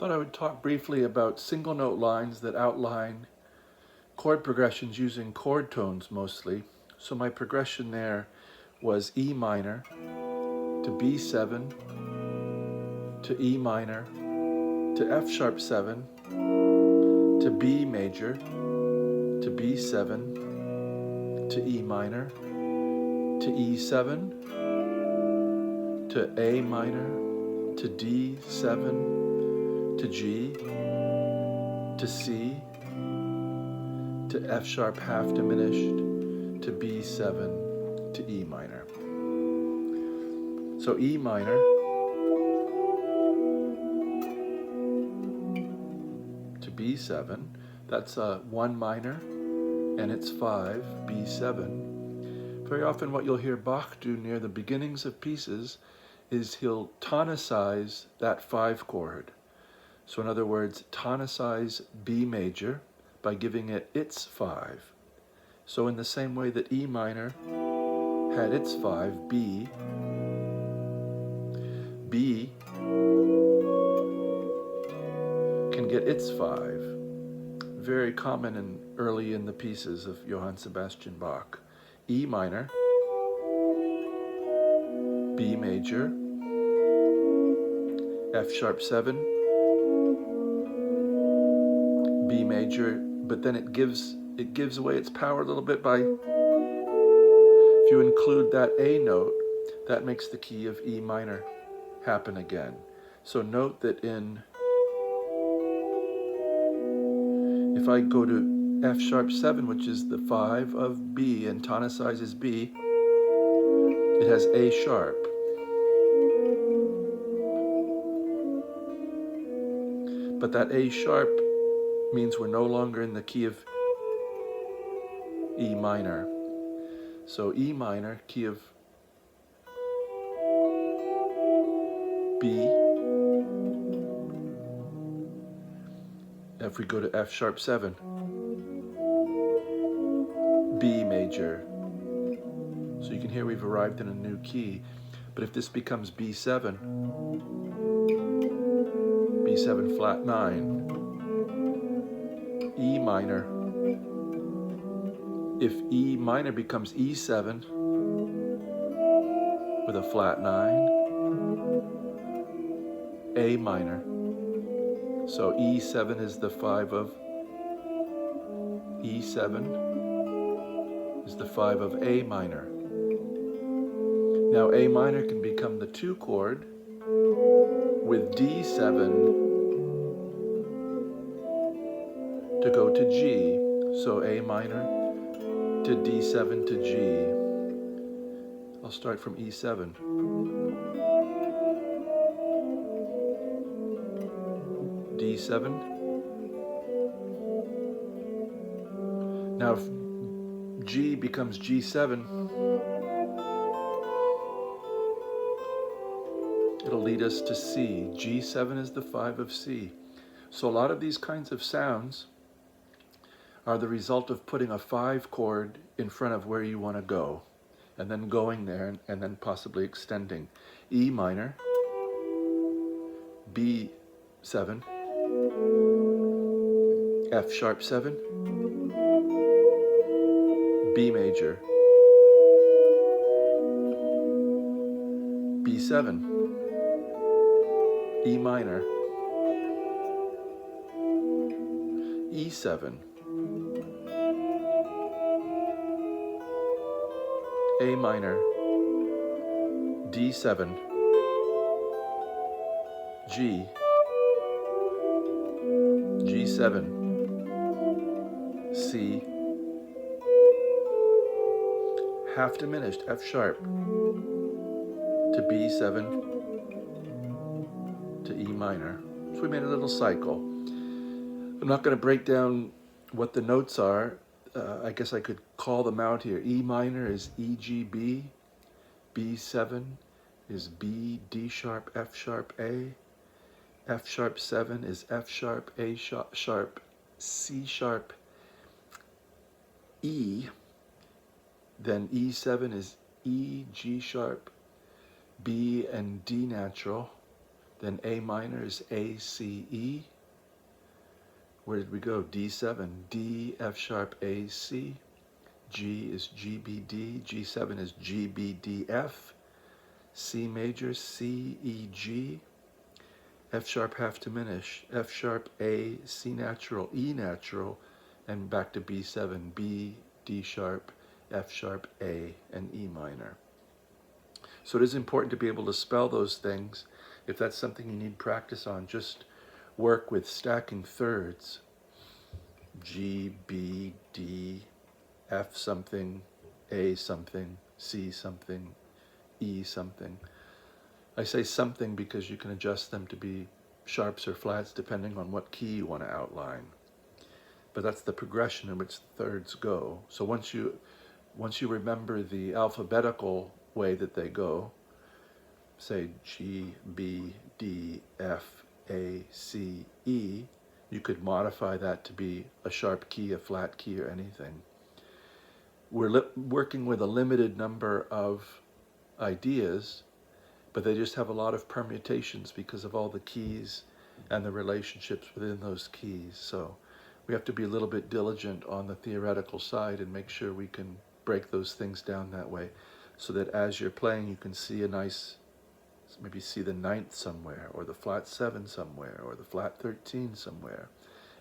Thought I would talk briefly about single note lines that outline chord progressions using chord tones mostly. So my progression there was E minor to B7 to E minor to F sharp 7 to B major to B7 to E minor to E7 to A minor to D7 to G to C to F sharp half diminished to B7 to E minor. So E minor to B7, that's a 1 minor and it's 5, B7. Very often what you'll hear Bach do near the beginnings of pieces is he'll tonicize that 5 chord. So in other words, tonicize B major by giving it its 5. So in the same way that E minor had its 5, B can get its 5. Very common and early in the pieces of Johann Sebastian Bach. E minor, B major, F sharp 7, B major, but then it gives away its power a little bit by, if you include that A note, that makes the key of E minor happen again. So note that if I go to F sharp 7, which is the 5 of B and tonicizes B, it has A sharp. But that A sharp means we're no longer in the key of E minor. So E minor, key of B. If we go to F sharp 7, B major. So you can hear we've arrived in a new key. But if this becomes B7, B7 flat 9, E minor. If E minor becomes E7 with a flat 9, A minor. So E7 is the 5 of E7 is the 5 of A minor. Now A minor can become the 2 chord with D7 to go to G. So A minor to D7 to G. I'll start from E7. D7. Now if G becomes G7, it'll lead us to C. G7 is the 5 of C. So a lot of these kinds of sounds are the result of putting a 5 chord in front of where you want to go, and then going there, and then possibly extending. E minor, B7, F sharp 7, B major, B7, E minor, E7, A minor, D7, G, G7, C, half diminished, F sharp, to B7, to E minor. So we made a little cycle. I'm not going to break down what the notes are. I guess I could call them out here. E minor is E, G, B. B7 is B, D sharp, F sharp, A. F sharp 7 is F sharp, A sharp, C sharp, E. Then E7 is E, G sharp, B, and D natural. Then A minor is A, C, E. Where did we go? D7, D, F sharp, A, C. G is G, B, D. G7 is G, B, D, F. C major, C, E, G. F sharp half diminish. F sharp, A, C natural, E natural, and back to B7, B, D sharp, F sharp, A, and E minor. So it is important to be able to spell those things. If that's something you need practice on, just work with stacking thirds. G, B, D, F something, A something, C something, E something. I say something because you can adjust them to be sharps or flats depending on what key you want to outline. But that's the progression in which the thirds go. So once you remember the alphabetical way that they go, say G, B, D, F, A, C, E, you could modify that to be a sharp key, a flat key, or anything. We're working with a limited number of ideas, but they just have a lot of permutations because of all the keys and the relationships within those keys. So we have to be a little bit diligent on the theoretical side and make sure we can break those things down that way, so that as you're playing you can see a nice, maybe see the ninth somewhere, or the flat 7 somewhere, or the flat 13 somewhere,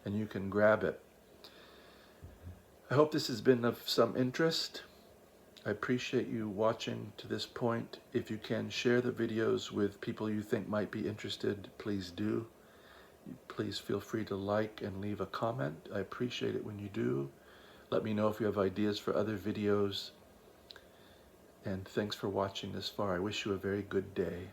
and you can grab it. I hope this has been of some interest. I appreciate you watching to this point. If you can, share the videos with people you think might be interested, please do. Please feel free to like and leave a comment. I appreciate it when you do. Let me know if you have ideas for other videos. And thanks for watching this far. I wish you a very good day.